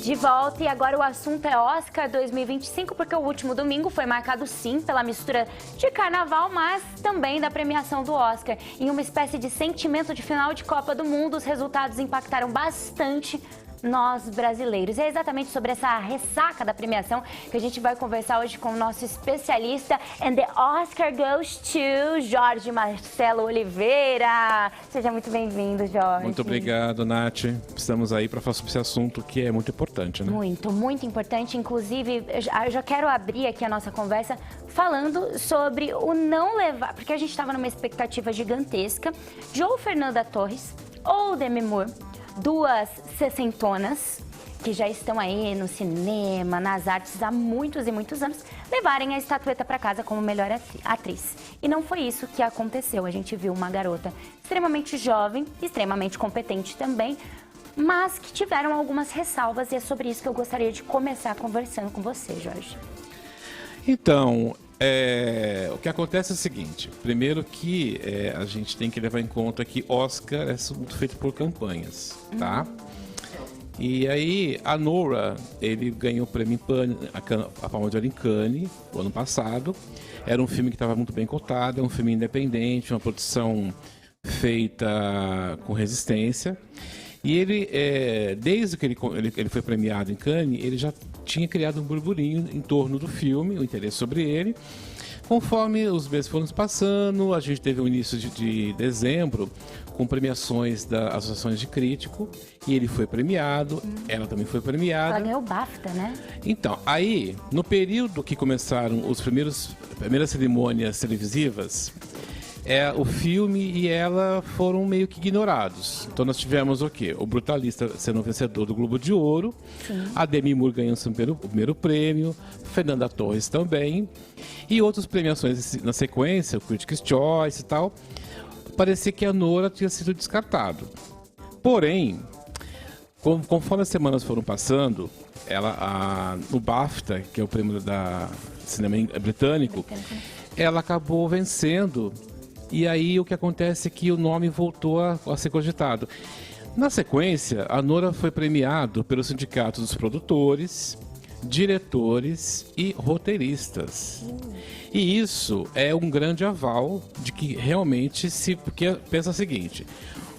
De volta, e agora o assunto é Oscar 2025, porque o último domingo foi marcado sim pela mistura de carnaval, mas também da premiação do Oscar. Em uma espécie de sentimento de final de Copa do Mundo, os resultados impactaram bastante nós brasileiros. E é exatamente sobre essa ressaca da premiação que a gente vai conversar hoje com o nosso especialista. And the Oscar goes to Jorge Marcelo Oliveira. Seja muito bem-vindo, Jorge. Muito obrigado, Nath. Estamos aí para falar sobre esse assunto que é muito importante, né? Muito importante. Inclusive, eu já quero abrir aqui a nossa conversa falando sobre o não levar, porque a gente estava numa expectativa gigantesca de ou Fernanda Torres ou Demi Moore, duas sessentonas que já estão aí no cinema, nas artes há muitos e muitos anos, levarem a estatueta para casa como melhor atriz. E não foi isso que aconteceu. A gente viu uma garota extremamente jovem, extremamente competente também, mas que tiveram algumas ressalvas, e é sobre isso que eu gostaria de começar conversando com você, Jorge. Então, o que acontece é o seguinte. Primeiro que a gente tem que levar em conta que Oscar é muito feito por campanhas, tá? E aí, a Nora, ele ganhou o prêmio a Palma de Ouro em Cannes, o ano passado. Era um filme que estava muito bem cotado, é um filme independente, uma produção feita com resistência. E ele, desde que ele foi premiado em Cannes, ele já tinha criado um burburinho em torno do filme, o interesse sobre ele. Conforme os meses foram passando, a gente teve o início de dezembro com premiações das associações de crítico, e ele foi premiado, ela também foi premiada. Ela ganhou o BAFTA, né? Então, aí, no período que começaram as primeiras cerimônias televisivas, o filme e ela foram meio que ignorados. Então nós tivemos o quê? O Brutalista sendo o vencedor do Globo de Ouro, sim, a Demi Moore ganhando o primeiro prêmio, Fernanda Torres também, e outras premiações na sequência, o Critics' Choice e tal. Parecia que a Nora tinha sido descartado. Porém, conforme as semanas foram passando, no BAFTA, que é o prêmio da cinema britânico, ela acabou vencendo. E aí o que acontece é que o nome voltou a ser cogitado. Na sequência, a Nora foi premiada pelo Sindicato dos Produtores, Diretores e Roteiristas. E isso é um grande aval de que realmente porque pensa o seguinte: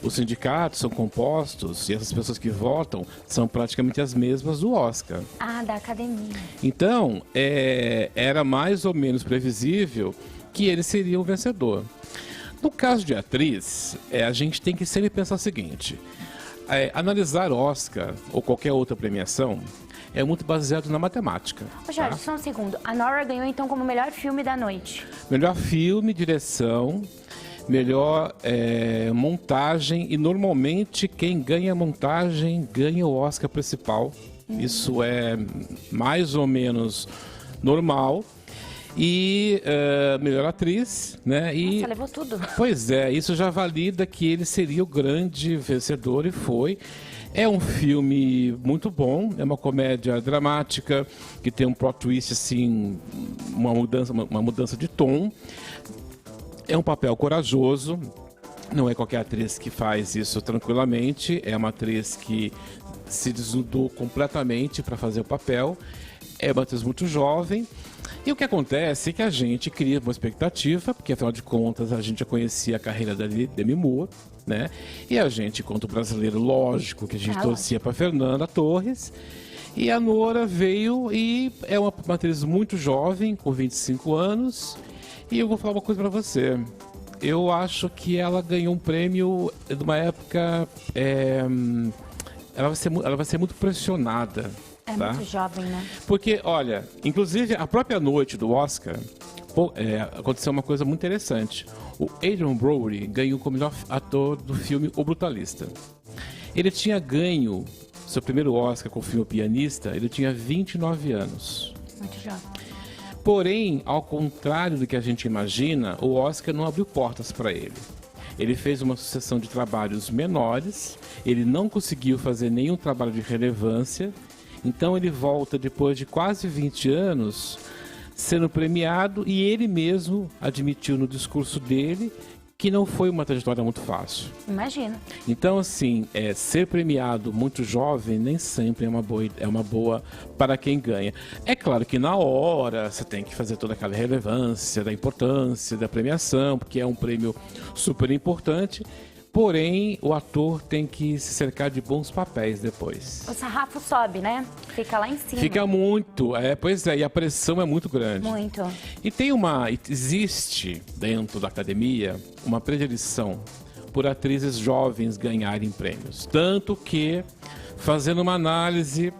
os sindicatos são compostos e essas pessoas que votam são praticamente as mesmas do Oscar. Ah, da academia. Então, era mais ou menos previsível que ele seria o vencedor. No caso de atriz, a gente tem que sempre pensar o seguinte: analisar Oscar ou qualquer outra premiação é muito baseado na matemática. Ô Jorge, tá? Só um segundo. A Nora ganhou então como melhor filme da noite. Melhor filme, direção, melhor montagem, e normalmente quem ganha montagem ganha o Oscar principal. Isso é mais ou menos normal. E melhor atriz, né? Nossa, levou tudo. Pois é, isso já valida que ele seria o grande vencedor, e foi. É um filme muito bom, é uma comédia dramática que tem um plot twist, assim, uma mudança de tom. É um papel corajoso, não é qualquer atriz que faz isso tranquilamente, é uma atriz que se desnudou completamente para fazer o papel, é uma atriz muito jovem. E o que acontece é que a gente cria uma expectativa, porque afinal de contas a gente já conhecia a carreira da Demi Moore, né? E a gente, enquanto brasileiro, lógico que a gente torcia para Fernanda Torres. E a Nora veio e é uma atriz muito jovem, com 25 anos. E eu vou falar uma coisa para você. Eu acho que ela ganhou um prêmio de uma época... ela vai ser muito pressionada. Tá? Muito jovem, né? Porque, olha, inclusive a própria noite do Oscar, aconteceu uma coisa muito interessante. O Adrien Brody ganhou como melhor ator do filme O Brutalista. Ele tinha ganho seu primeiro Oscar com o filme O Pianista, ele tinha 29 anos. Muito jovem. Porém, ao contrário do que a gente imagina, o Oscar não abriu portas para ele. Ele fez uma sucessão de trabalhos menores, ele não conseguiu fazer nenhum trabalho de relevância. Então ele volta depois de quase 20 anos sendo premiado, e ele mesmo admitiu no discurso dele que não foi uma trajetória muito fácil. Imagino. Então, assim, ser premiado muito jovem nem sempre é uma boa para quem ganha. É claro que na hora você tem que fazer toda aquela relevância da importância da premiação, porque é um prêmio super importante. Porém, o ator tem que se cercar de bons papéis depois. O sarrafo sobe, né? Fica lá em cima. Fica muito, pois é, e a pressão é muito grande. Muito. E existe dentro da academia uma predileção por atrizes jovens ganharem prêmios. Tanto que, fazendo uma análise,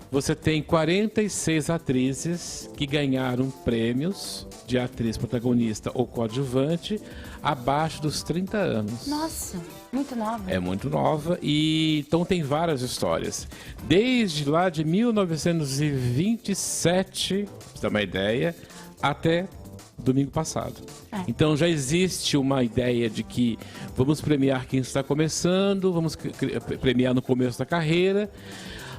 você tem 46 atrizes que ganharam prêmios de atriz protagonista ou coadjuvante abaixo dos 30 anos. Nossa, muito nova. É muito nova e então tem várias histórias. Desde lá de 1927, pra você ter uma ideia, até domingo passado. Então já existe uma ideia de que vamos premiar quem está começando, vamos premiar no começo da carreira.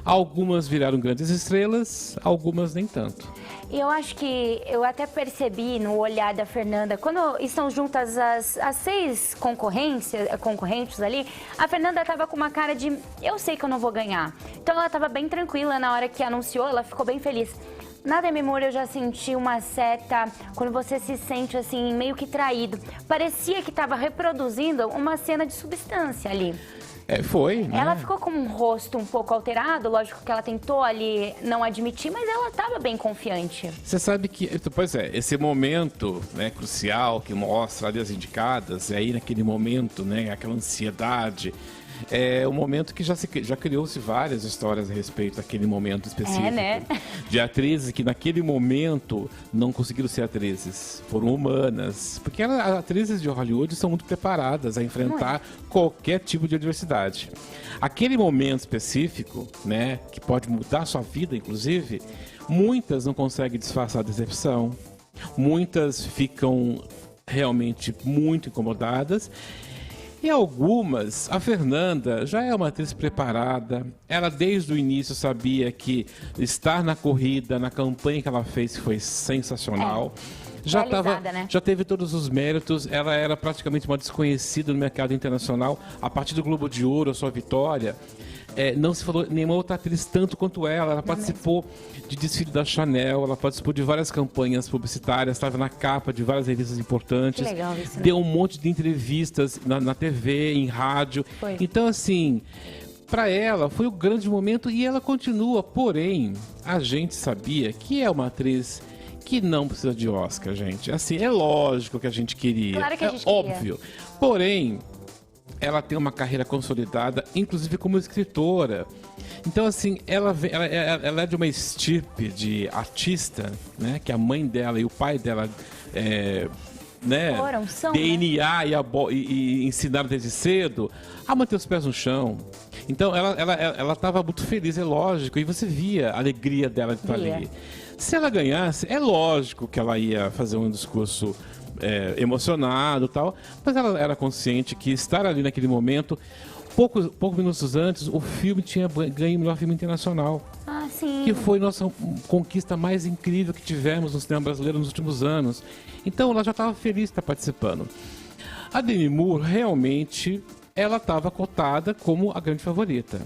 Algumas viraram grandes estrelas, algumas nem tanto. E eu acho que eu até percebi no olhar da Fernanda, quando estão juntas as 6 concorrentes ali, a Fernanda estava com uma cara de, eu sei que eu não vou ganhar. Então ela estava bem tranquila na hora que anunciou, ela ficou bem feliz. Na Demi Moore eu já senti uma certa, quando você se sente assim, meio que traído. Parecia que estava reproduzindo uma cena de substância ali. Foi, né? Ela ficou com um rosto um pouco alterado, lógico que ela tentou ali não admitir, mas ela estava bem confiante. Você sabe que, pois é, esse momento, né, crucial que mostra ali as indicadas, e aí naquele momento, né, aquela ansiedade, é um momento que já criou-se várias histórias a respeito daquele momento específico. Né? De atrizes que naquele momento não conseguiram ser atrizes, foram humanas. Porque as atrizes de Hollywood são muito preparadas a enfrentar qualquer tipo de adversidade. Aquele momento específico, né, que pode mudar a sua vida, inclusive, muitas não conseguem disfarçar a decepção, muitas ficam realmente muito incomodadas. E algumas, a Fernanda já é uma atriz preparada, ela desde o início sabia que estar na corrida, na campanha que ela fez foi sensacional. Já teve todos os méritos, ela era praticamente uma desconhecida no mercado internacional. A partir do Globo de Ouro, a sua vitória, não se falou nenhuma outra atriz tanto quanto ela. Ela participou de desfile da Chanel, ela participou de várias campanhas publicitárias, estava na capa de várias revistas importantes. Que legal isso, né? Deu um monte de entrevistas na TV, em rádio. Foi. Então, assim, para ela foi o grande momento e ela continua. Porém, a gente sabia que é uma atriz que não precisa de Oscar, gente. Assim, é lógico que a gente queria. Claro que a gente queria. Óbvio. Porém, ela tem uma carreira consolidada, inclusive como escritora. Então, assim, ela é de uma estirpe de artista, né? Que a mãe dela e o pai dela, né? São, DNA, né? e ensinaram desde cedo a manter os pés no chão. Então, ela estava muito feliz, é lógico. E você via a alegria dela de estar ali. Se ela ganhasse, é lógico que ela ia fazer um discurso emocionado e tal, mas ela era consciente que estar ali naquele momento, poucos minutos antes, o filme tinha ganho o melhor filme internacional. Ah, sim. Que foi nossa conquista mais incrível que tivemos no cinema brasileiro nos últimos anos. Então ela já estava feliz de estar participando. A Demi Moore, realmente, ela estava cotada como a grande favorita.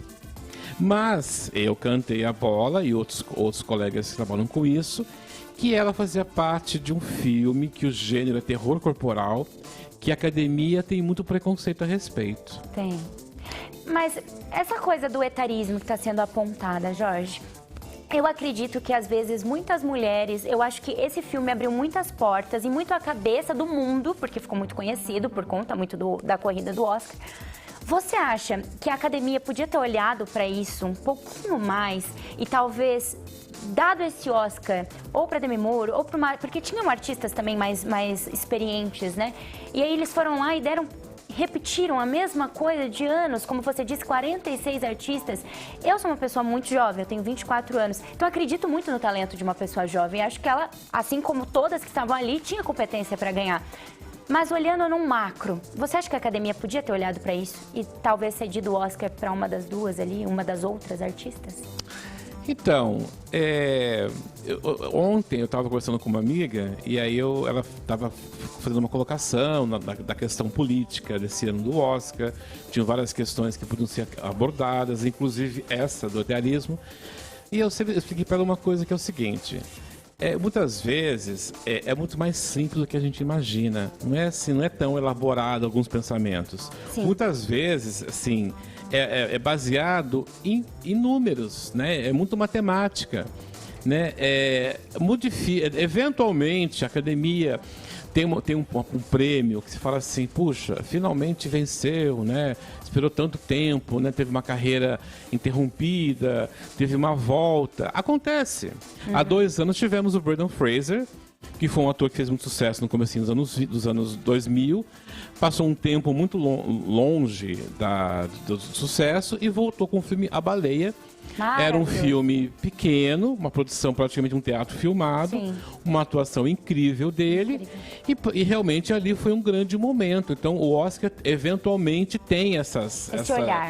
Mas eu cantei a bola, e outros colegas que trabalham com isso, que ela fazia parte de um filme que o gênero é terror corporal, que a academia tem muito preconceito a respeito. Tem. Mas essa coisa do etarismo que está sendo apontada, Jorge, eu acredito que às vezes muitas mulheres, eu acho que esse filme abriu muitas portas e muito a cabeça do mundo, porque ficou muito conhecido por conta muito da corrida do Oscar. Você acha que a academia podia ter olhado para isso um pouquinho mais e talvez dado esse Oscar ou para Demi Moore ou para porque tinham artistas também mais experientes, né? E aí eles foram lá e repetiram a mesma coisa de anos, como você disse, 46 artistas. Eu sou uma pessoa muito jovem, eu tenho 24 anos, então acredito muito no talento de uma pessoa jovem. Acho que ela, assim como todas que estavam ali, tinha competência para ganhar. Mas olhando num macro, você acha que a academia podia ter olhado para isso e talvez cedido o Oscar para uma das duas ali, uma das outras artistas? Então, ontem eu estava conversando com uma amiga e aí ela estava fazendo uma colocação da questão política desse ano do Oscar. Tinham várias questões que podiam ser abordadas, inclusive essa do etarismo. E eu expliquei para ela uma coisa que é o seguinte: muitas vezes é muito mais simples do que a gente imagina. Não é assim, não é tão elaborado alguns pensamentos. Sim. Muitas vezes, assim, é baseado em números, né? É muito matemática, né? Eventualmente, a academia tem um prêmio que se fala assim, puxa, finalmente venceu, né? Esperou tanto tempo, né? Teve uma carreira interrompida, teve uma volta. Acontece. Há 2 anos tivemos o Brendan Fraser, que foi um ator que fez muito sucesso no comecinho dos anos 2000, passou um tempo muito longe do sucesso e voltou com o filme A Baleia. Era um filme pequeno, uma produção praticamente um teatro filmado, sim, uma atuação incrível dele, e realmente ali foi um grande momento. Então o Oscar eventualmente tem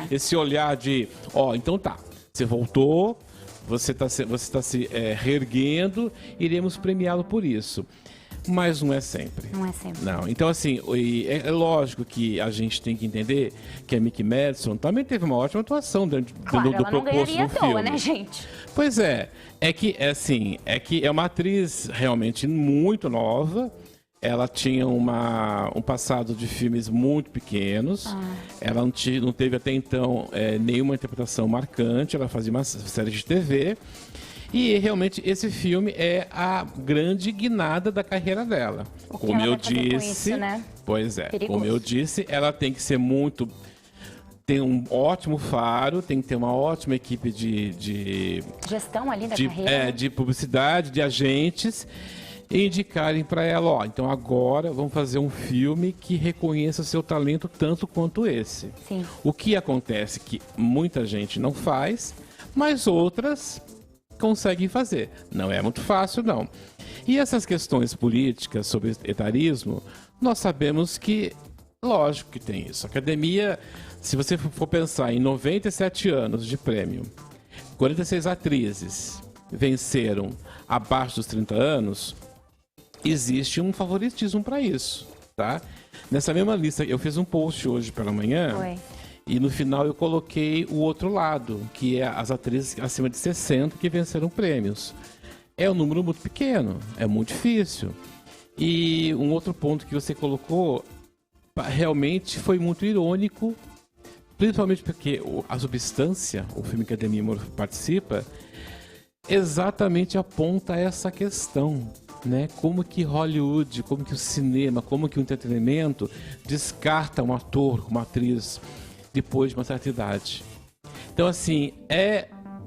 esse olhar de, então tá, você voltou, você está se reerguendo, iremos premiá-lo por isso. Mas não é sempre. Não é sempre. Não. Então, assim, é lógico que a gente tem que entender que a Mickey Madison também teve uma ótima atuação dentro do propósito do filme. Né, gente? Pois é. É que é uma atriz realmente muito nova. Ela tinha um passado de filmes muito pequenos. Ela não teve até então nenhuma interpretação marcante. Ela fazia uma série de TV. E realmente esse filme é a grande guinada da carreira dela. Como eu disse, isso, né? Pois é, perigoso. Como eu disse, ela tem que ser tem um ótimo faro, tem que ter uma ótima equipe de gestão ali da carreira. De publicidade, de agentes, e indicarem para ela, então agora vamos fazer um filme que reconheça seu talento tanto quanto esse. Sim. O que acontece que muita gente não faz, mas outras conseguem fazer. Não é muito fácil, não. E essas questões políticas sobre etarismo, nós sabemos que, lógico que tem isso. A academia, se você for pensar em 97 anos de prêmio, 46 atrizes venceram abaixo dos 30 anos, existe um favoritismo para isso, tá? Nessa mesma lista, eu fiz um post hoje pela manhã. Foi. E no final eu coloquei o outro lado, que é as atrizes acima de 60 que venceram prêmios. É um número muito pequeno, é muito difícil. E um outro ponto que você colocou, realmente foi muito irônico, principalmente porque a Substância, o filme que a Demi Moore participa, exatamente aponta essa questão, né? Como que Hollywood, como que o cinema, como que o entretenimento descarta um ator, uma atriz depois de uma certa idade. Então, assim,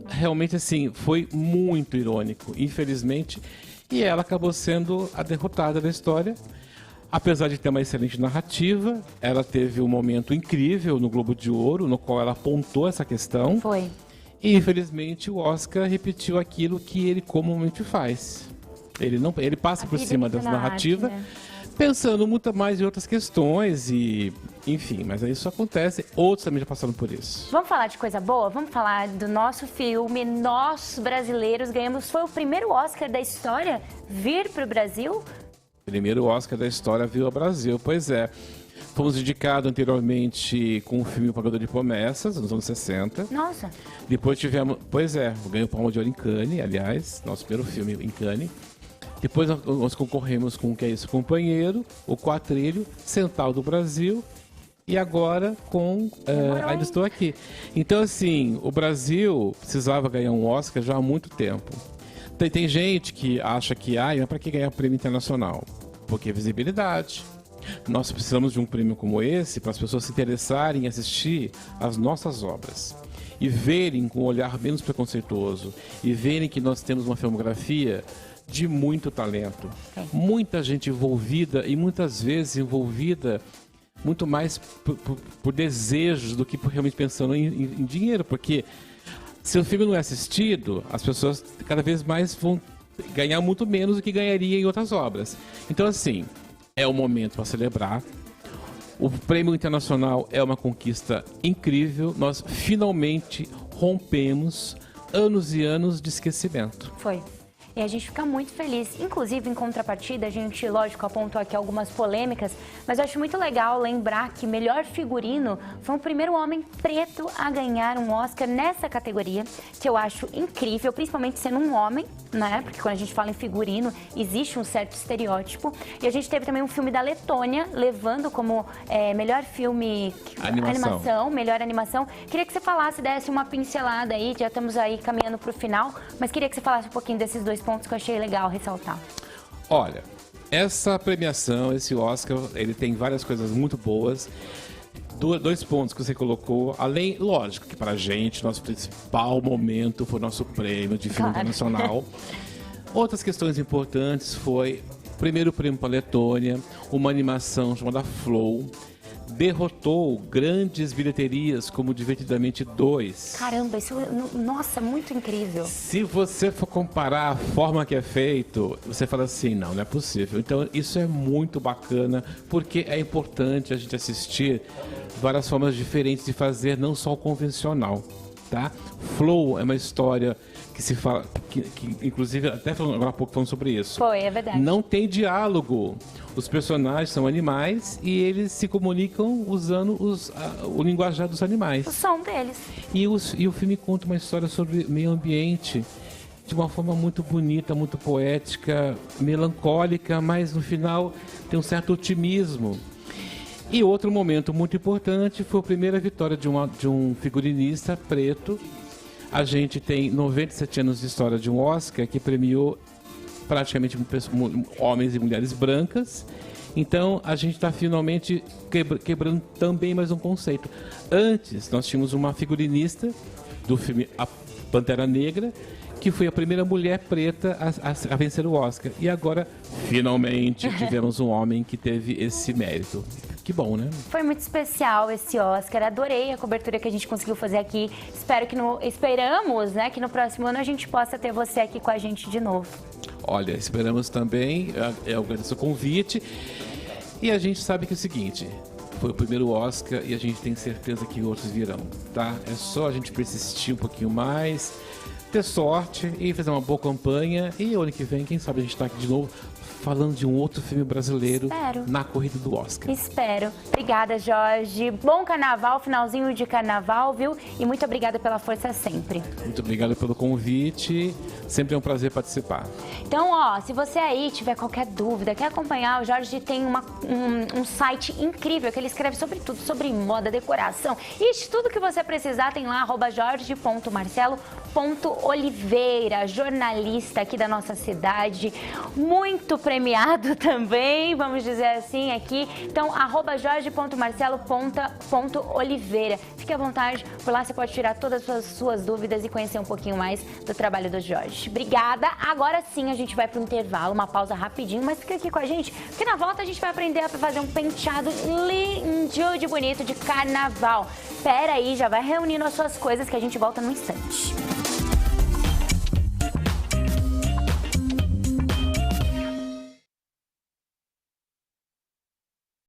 realmente assim, foi muito irônico, infelizmente, e ela acabou sendo a derrotada da história. Apesar de ter uma excelente narrativa, ela teve um momento incrível no Globo de Ouro, no qual ela apontou essa questão. Foi. E, infelizmente, o Oscar repetiu aquilo que ele comumente faz. Ele passa por cima dessa narrativa, né? Pensando muito mais em outras questões e, enfim, mas isso acontece. Outros também já passaram por isso. Vamos falar de coisa boa? Vamos falar do nosso filme, nós brasileiros ganhamos. Foi o primeiro Oscar da história vir para o Brasil? Primeiro Oscar da história veio ao Brasil, pois é. Fomos indicados anteriormente com o filme O Pagador de Promessas, nos anos 60. Nossa! Depois tivemos, ganhou o Palma de Ouro em Cannes, aliás, nosso primeiro filme em Cannes. Depois nós concorremos com o Que é Isso, Companheiro, O Quatrilho, Central do Brasil e agora com Ainda Estou Aqui. Então, assim, o Brasil precisava ganhar um Oscar já há muito tempo. Tem gente que acha que, mas para que ganhar prêmio internacional? Porque visibilidade. Nós precisamos de um prêmio como esse para as pessoas se interessarem em assistir às nossas obras e verem com um olhar menos preconceituoso e verem que nós temos uma filmografia de muito talento, muita gente envolvida e muitas vezes envolvida muito mais por desejos do que por realmente pensando em dinheiro, porque se o filme não é assistido, as pessoas cada vez mais vão ganhar muito menos do que ganharia em outras obras. Então, assim, é um momento para celebrar. O Prêmio Internacional é uma conquista incrível. Nós finalmente rompemos anos e anos de esquecimento. Foi. E a gente fica muito feliz. Inclusive, em contrapartida, a gente, lógico, apontou aqui algumas polêmicas, mas eu acho muito legal lembrar que melhor figurino foi o primeiro homem preto a ganhar um Oscar nessa categoria, que eu acho incrível, principalmente sendo um homem, né? Porque quando a gente fala em figurino, existe um certo estereótipo. E a gente teve também um filme da Letônia, levando como melhor filme... Animação. Melhor animação. Queria que você falasse, desse uma pincelada aí, já estamos aí caminhando para o final, mas queria que você falasse um pouquinho desses dois pontos que eu achei legal ressaltar. Olha, essa premiação, esse Oscar, ele tem várias coisas muito boas. Dois pontos que você colocou, além, lógico, que pra gente, nosso principal momento foi o nosso prêmio de filme internacional. Outras questões importantes foi, primeiro prêmio para a Letônia, uma animação chamada Flow, derrotou grandes bilheterias como Divertidamente 2. Caramba, isso, nossa, muito incrível. Se você for comparar a forma que é feito, você fala assim, não é possível. Então, isso é muito bacana, porque é importante a gente assistir várias formas diferentes de fazer, não só o convencional, tá? Flow é uma história que se fala, que inclusive, até agora há pouco falando sobre isso. Foi, é verdade. Não tem diálogo. Os personagens são animais e eles se comunicam usando o linguajar dos animais. O som deles. E o filme conta uma história sobre meio ambiente de uma forma muito bonita, muito poética, melancólica, mas no final tem um certo otimismo. E outro momento muito importante foi a primeira vitória de um figurinista preto. A gente tem 97 anos de história de um Oscar que premiou praticamente homens e mulheres brancas. Então, a gente está finalmente quebrando também mais um conceito. Antes, nós tínhamos uma figurinista do filme A Pantera Negra, que foi a primeira mulher preta a vencer o Oscar. E agora, finalmente, tivemos um homem que teve esse mérito. Que bom, né? Foi muito especial esse Oscar. Adorei a cobertura que a gente conseguiu fazer aqui. Esperamos, né, que no próximo ano a gente possa ter você aqui com a gente de novo. Olha, esperamos também. Eu agradeço o convite. E a gente sabe que é o seguinte, foi o primeiro Oscar e a gente tem certeza que outros virão, tá? É só a gente persistir um pouquinho mais, ter sorte e fazer uma boa campanha. E ano que vem, quem sabe a gente está aqui de novo falando de um outro filme brasileiro. Espero. Na corrida do Oscar. Espero. Obrigada, Jorge. Bom carnaval, finalzinho de carnaval, viu? E muito obrigada pela força sempre. Muito obrigado pelo convite. Sempre é um prazer participar. Então, ó, se você aí tiver qualquer dúvida, quer acompanhar, o Jorge tem um site incrível que ele escreve sobre tudo, sobre moda, decoração. Ixi, tudo que você precisar tem lá, jorge.marcelo.oliveira, jornalista aqui da nossa cidade, muito premiado também, vamos dizer assim aqui. Então, jorge.marcelo.oliveira. Fique à vontade, por lá você pode tirar todas as suas dúvidas e conhecer um pouquinho mais do trabalho do Jorge. Obrigada. Agora sim a gente vai para o intervalo, uma pausa rapidinho, mas fica aqui com a gente, porque na volta a gente vai aprender a fazer um penteado lindo de bonito de carnaval. Pera aí, já vai reunindo as suas coisas que a gente volta num instante.